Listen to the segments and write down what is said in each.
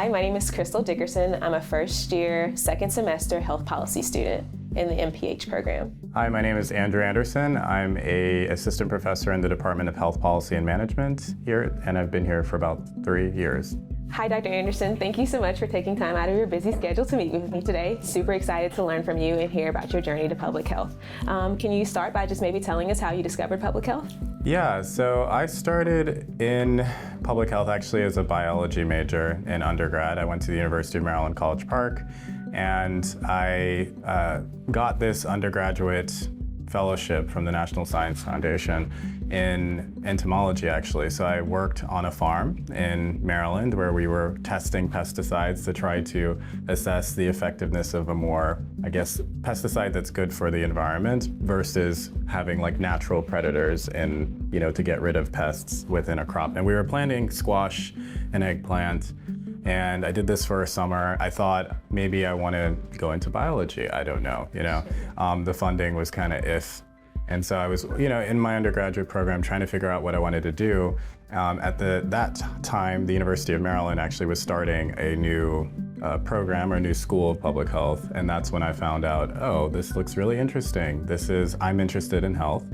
Hi, my name is Crystal Dickerson. I'm a first year, second semester health policy student in the MPH program. Hi, my name is Andrew Anderson. I'm an assistant professor in the Department of Health Policy and Management here, and I've been here for about 3 years. Hi, Dr. Anderson. Thank you so much for taking time out of your busy schedule to meet with me today. Super excited to learn from you and hear about your journey to public health. Can you start by just maybe telling us how you discovered public health? Yeah, so I started in public health actually as a biology major in undergrad. I went to the University of Maryland, College Park, and I got this undergraduate fellowship from the National Science Foundation in entomology, actually. So I worked on a farm in Maryland where we were testing pesticides to try to assess the effectiveness of a more, pesticide that's good for the environment versus having like natural predators and, to get rid of pests within a crop. And we were planting squash and eggplant. And I did this for a summer. I thought maybe I want to go into biology. I don't know, the funding was kind of if. And so I was, in my undergraduate program trying to figure out what I wanted to do. At that time, the University of Maryland actually was starting a new program or a new school of public health. And that's when I found out, oh, this looks really interesting. I'm interested in health.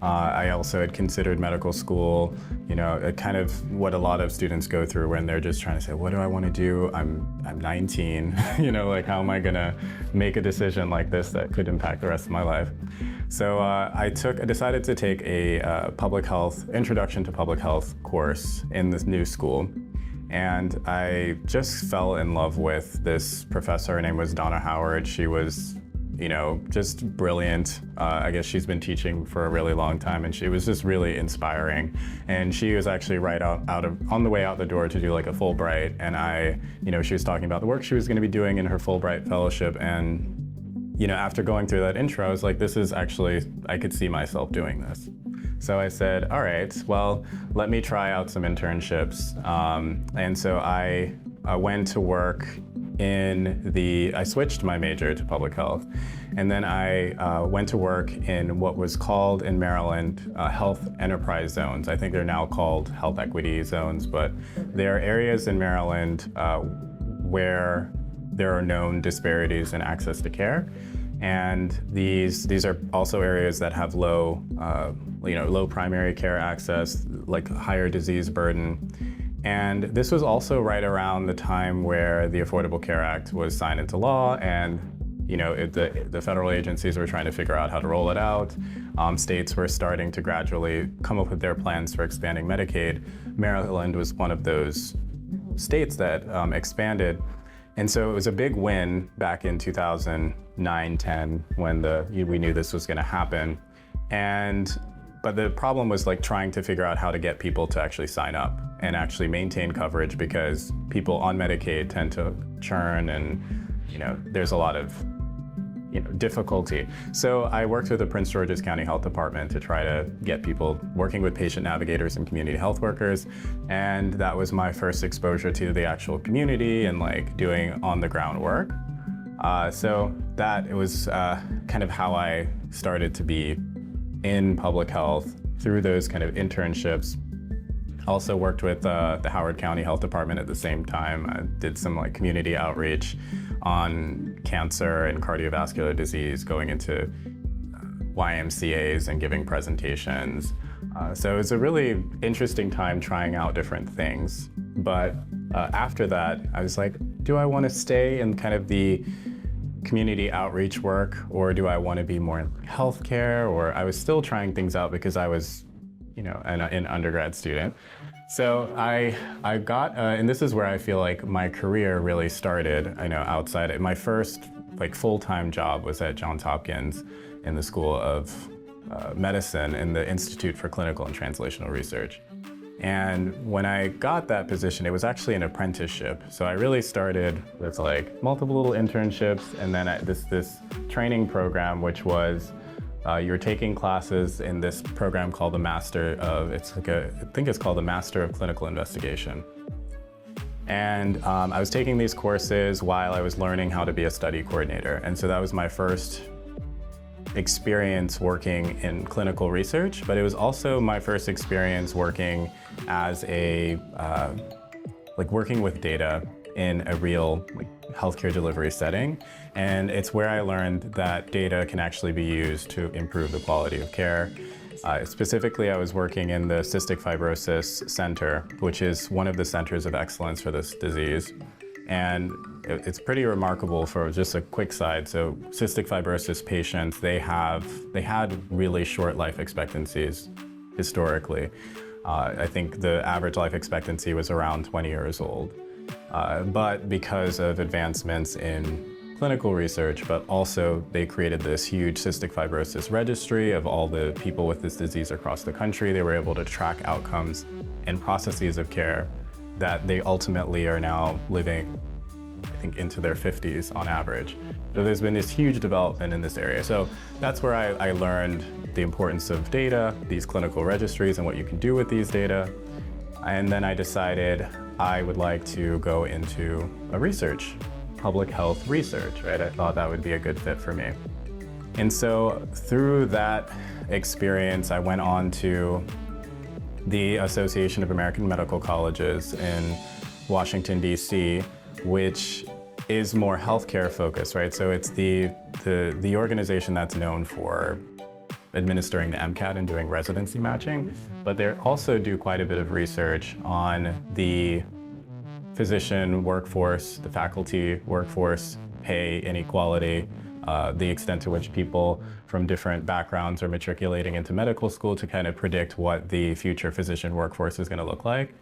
I also had considered medical school, kind of what a lot of students go through when they're just trying to say, what do I want to do? I'm 19, how am I gonna make a decision like this that could impact the rest of my life? So I decided to take a introduction to public health course in this new school. And I just fell in love with this professor. Her name was Donna Howard. She was just brilliant. I guess she's been teaching for a really long time, and she was just really inspiring. And she was actually right on the way out the door to do like a Fulbright. And she was talking about the work she was going to be doing in her Fulbright fellowship. And after going through that intro, I was like, I could see myself doing this. So I said, all right, well, let me try out some internships. And so I went to work I switched my major to public health, and then I went to work in what was called in Maryland health enterprise zones. I think they're now called health equity zones, but there are areas in Maryland where there are known disparities in access to care, and these are also areas that have low primary care access, like higher disease burden. And this was also right around the time where the Affordable Care Act was signed into law, and the federal agencies were trying to figure out how to roll it out. States were starting to gradually come up with their plans for expanding Medicaid. Maryland was one of those states that expanded. And so it was a big win back in 2009-10 when we knew this was going to happen. But the problem was like trying to figure out how to get people to actually sign up and actually maintain coverage, because people on Medicaid tend to churn, and there's a lot of difficulty. So I worked with the Prince George's County Health Department to try to get people working with patient navigators and community health workers, and that was my first exposure to the actual community and like doing on the ground work. So it was kind of how I started to be in public health through those kind of internships. Also worked with the Howard County Health Department at the same time. I did some like community outreach on cancer and cardiovascular disease, going into YMCAs and giving presentations. So it was a really interesting time trying out different things. But after that, I was like, do I want to stay in kind of the community outreach work, or do I want to be more in healthcare? Or I was still trying things out because I was, an undergrad student. So I got, and this is where I feel like my career really started. Outside my first full-time job was at Johns Hopkins in the School of Medicine in the Institute for Clinical and Translational Research. And when I got that position, it was actually an apprenticeship. So I really started with multiple little internships, and then this training program, which was you're taking classes in this program called the Master of, I think it's called the Master of Clinical Investigation. And I was taking these courses while I was learning how to be a study coordinator. And so that was my first experience working in clinical research, but it was also my first experience working as working with data in a real healthcare delivery setting. And it's where I learned that data can actually be used to improve the quality of care. Specifically, I was working in the Cystic Fibrosis Center, which is one of the centers of excellence for this disease. And it's pretty remarkable. For just a quick side, so cystic fibrosis patients, they had really short life expectancies historically. I think the average life expectancy was around 20 years old. But because of advancements in clinical research, but also they created this huge cystic fibrosis registry of all the people with this disease across the country. They were able to track outcomes and processes of care that they ultimately are now living, I think, into their 50s on average. So there's been this huge development in this area. So that's where I learned the importance of data, these clinical registries, and what you can do with these data. And then I decided I would like to go into a research, public health research, right? I thought that would be a good fit for me. And so through that experience, I went on to the Association of American Medical Colleges in Washington, D.C., which is more healthcare focused, right? So it's the organization that's known for administering the MCAT and doing residency matching, but they also do quite a bit of research on the physician workforce, the faculty workforce, pay inequality, the extent to which people from different backgrounds are matriculating into medical school to kind of predict what the future physician workforce is going to look like.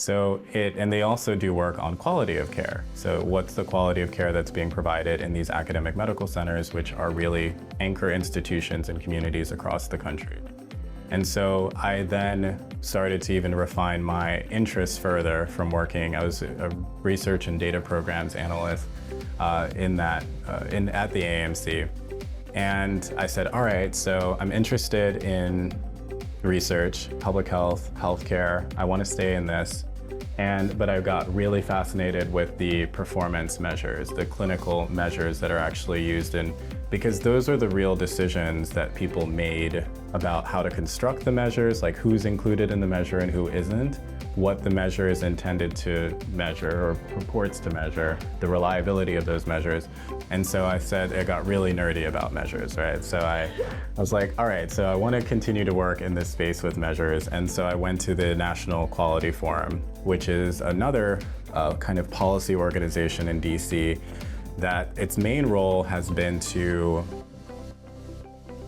And they also do work on quality of care. So what's the quality of care that's being provided in these academic medical centers, which are really anchor institutions in communities across the country. And so I then started to even refine my interests further from working. I was a research and data programs analyst at the AMC. And I said, all right, so I'm interested in research, public health, healthcare. I want to stay in this. But I got really fascinated with the performance measures, the clinical measures that are actually used because those are the real decisions that people made about how to construct the measures, like who's included in the measure and who isn't, what the measure is intended to measure or purports to measure, the reliability of those measures. And so I got really nerdy about measures, right? So I was like, all right, so I want to continue to work in this space with measures. And so I went to the National Quality Forum, which is another kind of policy organization in DC that its main role has been to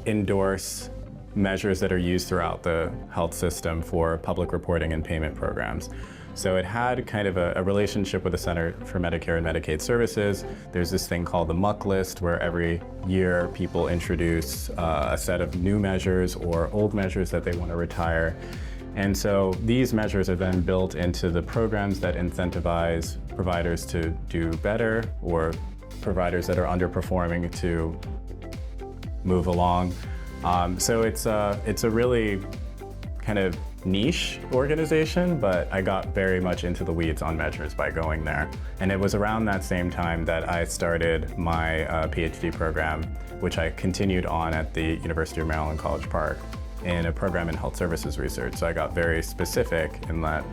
endorse measures that are used throughout the health system for public reporting and payment programs. So it had kind of a relationship with the Center for Medicare and Medicaid Services. There's this thing called the MUC list, where every year people introduce a set of new measures or old measures that they want to retire. And so these measures are then built into the programs that incentivize providers to do better, or providers that are underperforming to move along. So it's a really kind of niche organization, but I got very much into the weeds on measures by going there. And it was around that same time that I started my PhD program, which I continued on at the University of Maryland, College Park, in a program in health services research. So I got very specific in that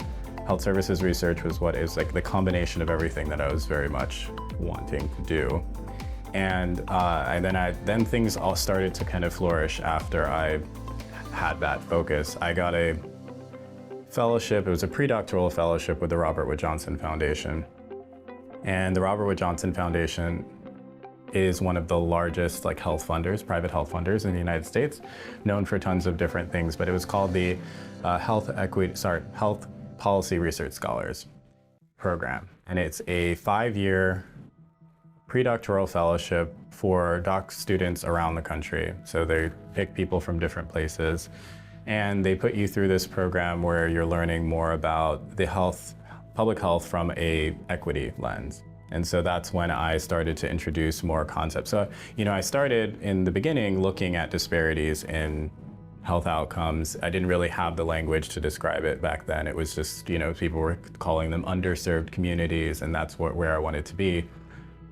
health services research was what is like the combination of everything that I was very much wanting to do. And then things all started to kind of flourish after I had that focus. I got a fellowship. It was a pre-doctoral fellowship with the Robert Wood Johnson Foundation. And the Robert Wood Johnson Foundation is one of the largest private health funders in the United States, known for tons of different things, but it was called the Health Policy Research Scholars Program. And it's a 5-year pre-doctoral fellowship for doc students around the country. So they pick people from different places, and they put you through this program where you're learning more about the public health from a equity lens. And so that's when I started to introduce more concepts. So, I started in the beginning looking at disparities in health outcomes. I didn't really have the language to describe it back then. It was just, people were calling them underserved communities, and that's where I wanted to be.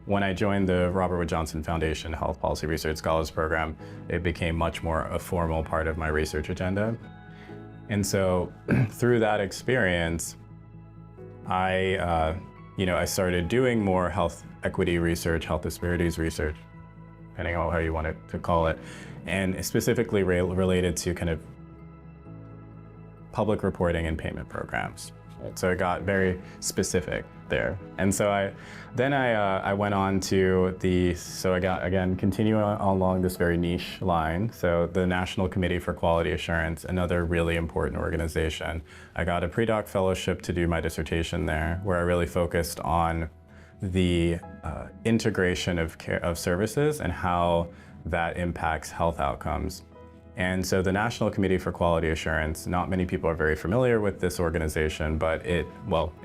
When I joined the Robert Wood Johnson Foundation Health Policy Research Scholars Program, it became much more a formal part of my research agenda. And so through that experience, I I started doing more health equity research, health disparities research, depending on how you want to call it, and specifically related to kind of public reporting and payment programs. So it got very specific there. And so I went on to I got, again, continuing along this very niche line. So the National Committee for Quality Assurance, another really important organization. I got a pre-doc fellowship to do my dissertation there, where I really focused on the integration of services and how that impacts health outcomes. And so the National Committee for Quality Assurance, not many people are very familiar with this organization, but in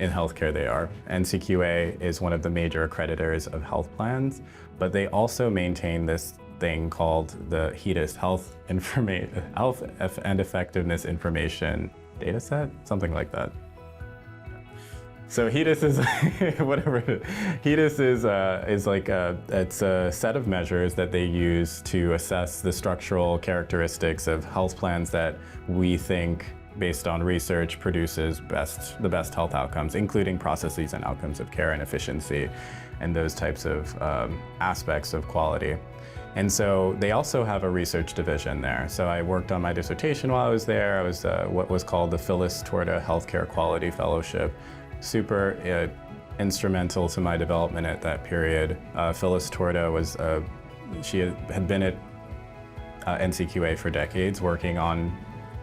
healthcare they are. NCQA is one of the major accreditors of health plans, but they also maintain this thing called the HEDIS, Health and Effectiveness Information Dataset, something like that. So HEDIS is whatever it is. HEDIS is like it's a set of measures that they use to assess the structural characteristics of health plans that we think, based on research, produces the best health outcomes, including processes and outcomes of care and efficiency, and those types of aspects of quality. And so they also have a research division there. So I worked on my dissertation while I was there. I was what was called the Phyllis Torta Healthcare Quality Fellowship. Super instrumental to my development at that period. Phyllis Torta she had been at NCQA for decades, working on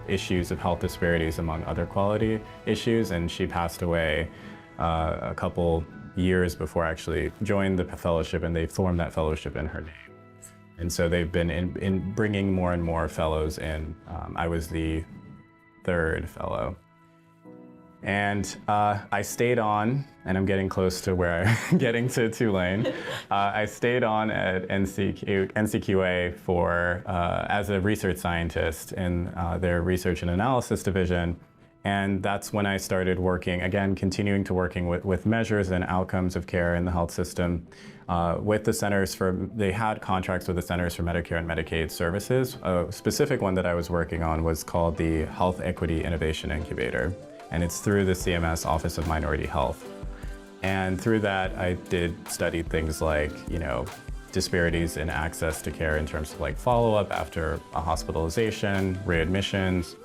issues of health disparities among other quality issues, and she passed away a couple years before I actually joined the fellowship, and they formed that fellowship in her name. And so they've been in bringing more and more fellows in. I was the third fellow. And I stayed on, and I'm getting close to getting to Tulane. I stayed on at NCQA as a research scientist in their research and analysis division. And that's when I started continuing to working with measures and outcomes of care in the health system with the they had contracts with the Centers for Medicare and Medicaid Services. A specific one that I was working on was called the Health Equity Innovation Incubator. And it's through the CMS Office of Minority Health. And through that, I studied things like, disparities in access to care in terms of like follow-up after a hospitalization, readmissions.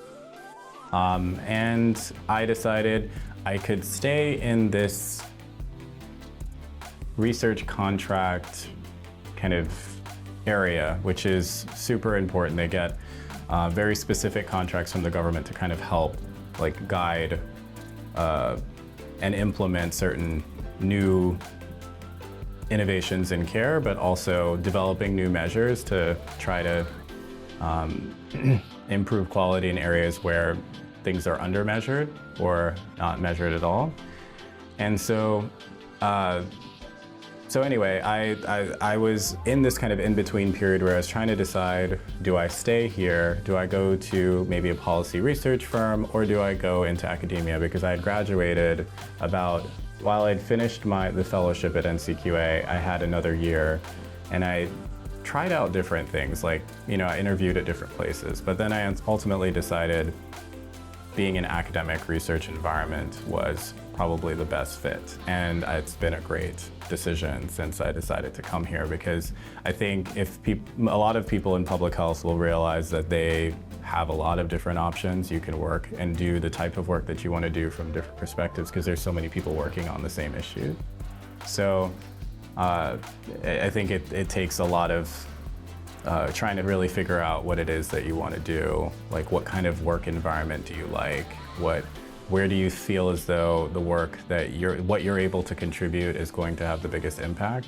And I decided I could stay in this research contract kind of area, which is super important. They get very specific contracts from the government to kind of help guide and implement certain new innovations in care, but also developing new measures to try to improve quality in areas where things are undermeasured or not measured at all. And so anyway, I was in this kind of in-between period where I was trying to decide, do I stay here? Do I go to maybe a policy research firm, or do I go into academia? Because I had graduated while I'd finished the fellowship at NCQA, I had another year, and I tried out different things, I interviewed at different places, but then I ultimately decided being an academic research environment was probably the best fit. And it's been a great decision since I decided to come here, because I think a lot of people in public health will realize that they have a lot of different options. You can work and do the type of work that you want to do from different perspectives, because there's so many people working on the same issue. So I think it takes a lot of trying to really figure out what it is that you want to do, what kind of work environment do you like, where do you feel as though the work that what you're able to contribute is going to have the biggest impact.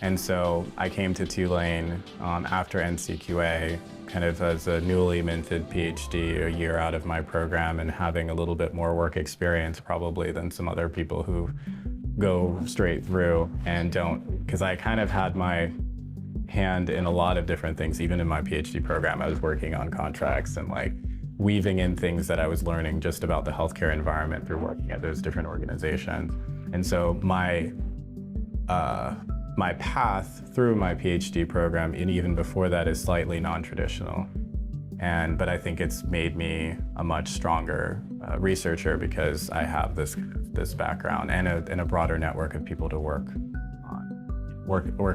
And so I came to Tulane after NCQA, kind of as a newly minted PhD, a year out of my program, and having a little bit more work experience probably than some other people who go straight through and don't, because I kind of had my hand in a lot of different things. Even in my PhD program, I was working on contracts and weaving in things that I was learning just about the healthcare environment through working at those different organizations. And so my path through my PhD program, and even before that, is slightly non-traditional. But I think it's made me a much stronger researcher, because I have this this background and a broader network of people to work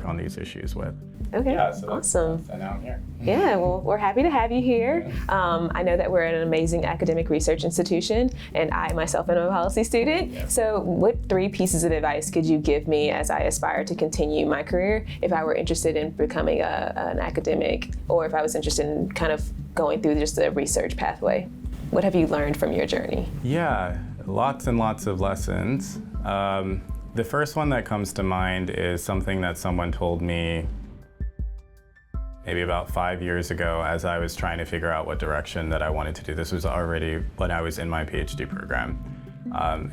on these issues with. Okay, Yeah, so awesome. And now I'm here. Yeah, well, we're happy to have you here. I know that we're at an amazing academic research institution, and I myself am a policy student. Yeah. So what 3 pieces of advice could you give me as I aspire to continue my career if I were interested in becoming an academic, or if I was interested in kind of going through just the research pathway? What have you learned from your journey? Yeah, lots and lots of lessons. The first one that comes to mind is something that someone told me maybe about 5 years ago as I was trying to figure out what direction that I wanted to do. This was already when I was in my PhD program.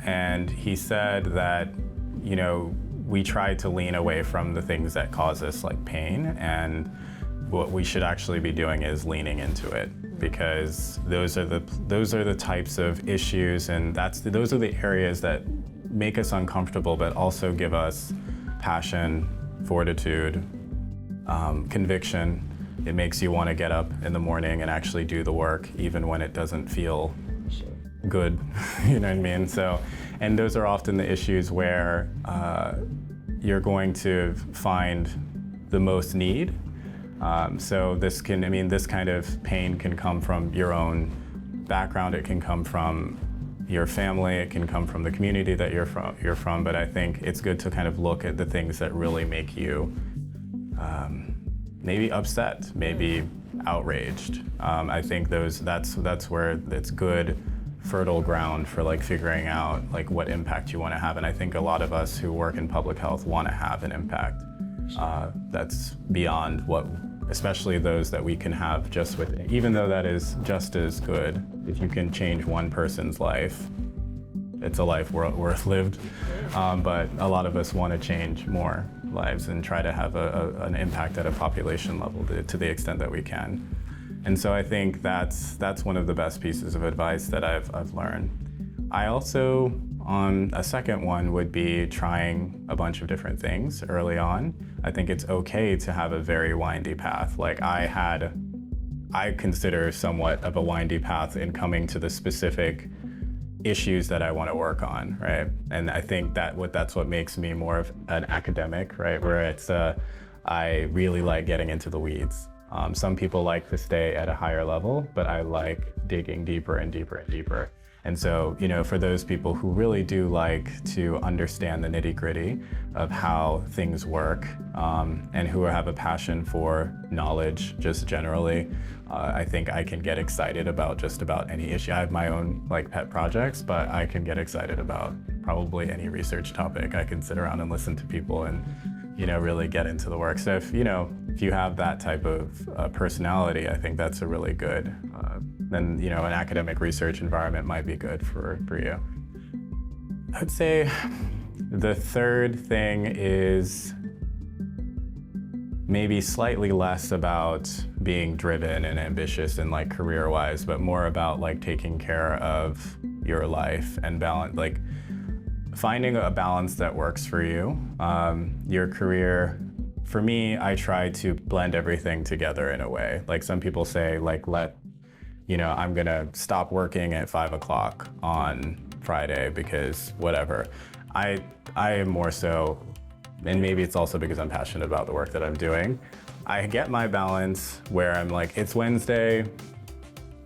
And he said that, we try to lean away from the things that cause us like pain, and what we should actually be doing is leaning into it, because those are the types of issues, and those are the areas that make us uncomfortable, but also give us passion, fortitude, conviction. It makes you want to get up in the morning and actually do the work, even when it doesn't feel good. You know what I mean? So, and those are often the issues where you're going to find the most need. So this kind of pain can come from your own background. It can come from your family. It can come from the community that you're from. But I think it's good to kind of look at the things that really make you maybe upset, maybe outraged. I think that's where it's good, fertile ground for like figuring out like what impact you want to have. And I think a lot of us who work in public health want to have an impact that's beyond what, especially those that we can have just with, even though that is just as good. If you can change one person's life, it's a life worth lived. But a lot of us want to change more lives and try to have an impact at a population level to the extent that we can. And so I think that's one of the best pieces of advice that I've learned. I also, a second one would be trying a bunch of different things early on. I think it's okay to have a very windy path. Like I consider somewhat of a windy path in coming to the specific issues that I want to work on, right? And I think that's what makes me more of an academic, right? Where it's, I really like getting into the weeds. Some people like to stay at a higher level, but I like digging deeper and deeper and deeper. And so, for those people who really do like to understand the nitty-gritty of how things work, and who have a passion for knowledge just generally, I think I can get excited about just about any issue. I have my own like pet projects, but I can get excited about probably any research topic. I can sit around and listen to people and, really get into the work. So if you have that type of personality, I think that's a really good, then, an academic research environment might be good for you. I'd say the third thing is maybe slightly less about being driven and ambitious and like career-wise, but more about like taking care of your life and balance, like finding a balance that works for you. Your career, for me, I try to blend everything together in a way. Like some people say, like, I'm gonna stop working at 5 o'clock on Friday because whatever. I am more so, and maybe it's also because I'm passionate about the work that I'm doing, I get my balance where I'm like, it's Wednesday,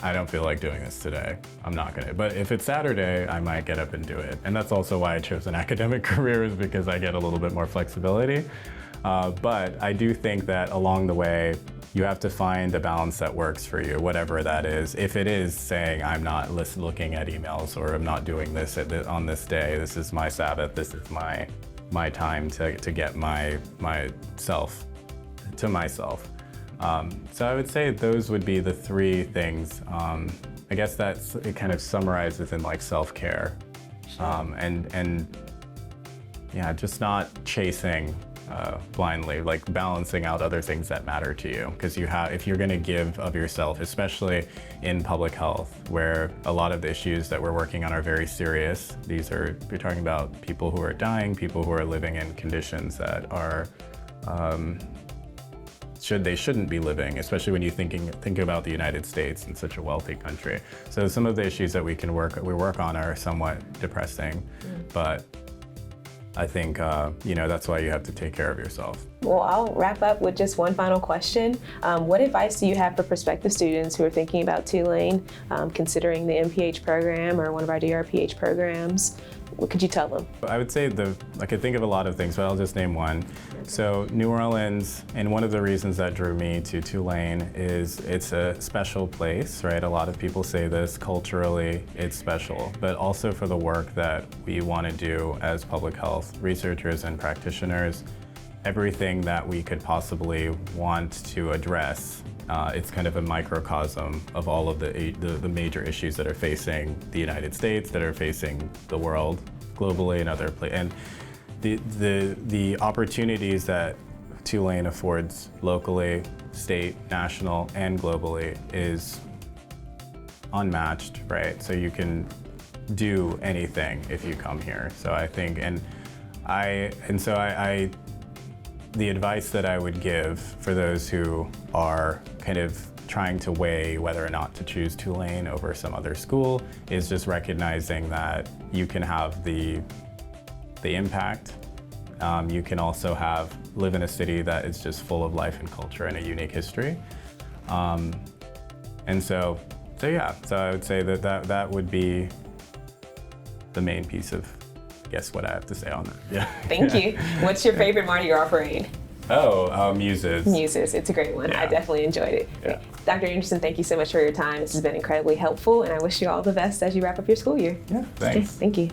I don't feel like doing this today, I'm not gonna. But if it's Saturday, I might get up and do it. And that's also why I chose an academic career, is because I get a little bit more flexibility. But I do think that along the way, you have to find a balance that works for you, whatever that is. If it is saying, I'm not looking at emails, or I'm not doing this on this day, this is my Sabbath, this is my time to get myself to myself. So I would say those would be the 3 things. I guess it kind of summarizes in like self-care, and yeah, just not chasing blindly, like balancing out other things that matter to you. Because if you're going to give of yourself, especially in public health, where a lot of the issues that we're working on are very serious. You're talking about people who are dying, people who are living in conditions that are they shouldn't be living, especially when you think about the United States and such a wealthy country. So some of the issues that we work on are somewhat depressing, but I think that's why you have to take care of yourself. Well, I'll wrap up with just one final question. What advice do you have for prospective students who are thinking about Tulane, considering the MPH program or one of our DRPH programs? What could you tell them? I would say I could think of a lot of things, but I'll just name one. So New Orleans, and one of the reasons that drew me to Tulane is it's a special place, right? A lot of people say this, culturally it's special, but also for the work that we want to do as public health researchers and practitioners, everything that we could possibly want to address. It's kind of a microcosm of all of the major issues that are facing the United States, that are facing the world globally and other places. And the opportunities that Tulane affords locally, state, national, and globally is unmatched, right? So you can do anything if you come here. So I think, the advice that I would give for those who are kind of trying to weigh whether or not to choose Tulane over some other school is just recognizing that you can have the impact. You can also live in a city that is just full of life and culture and a unique history. So I would say that would be the main piece of, I guess, what I have to say on that. Yeah. Thank you. What's your favorite Mardi Gras parade? Muses. Muses, it's a great one. Yeah. I definitely enjoyed it. Yeah. Dr. Anderson, thank you so much for your time. This has been incredibly helpful, and I wish you all the best as you wrap up your school year. Yeah, thanks. Okay, thank you.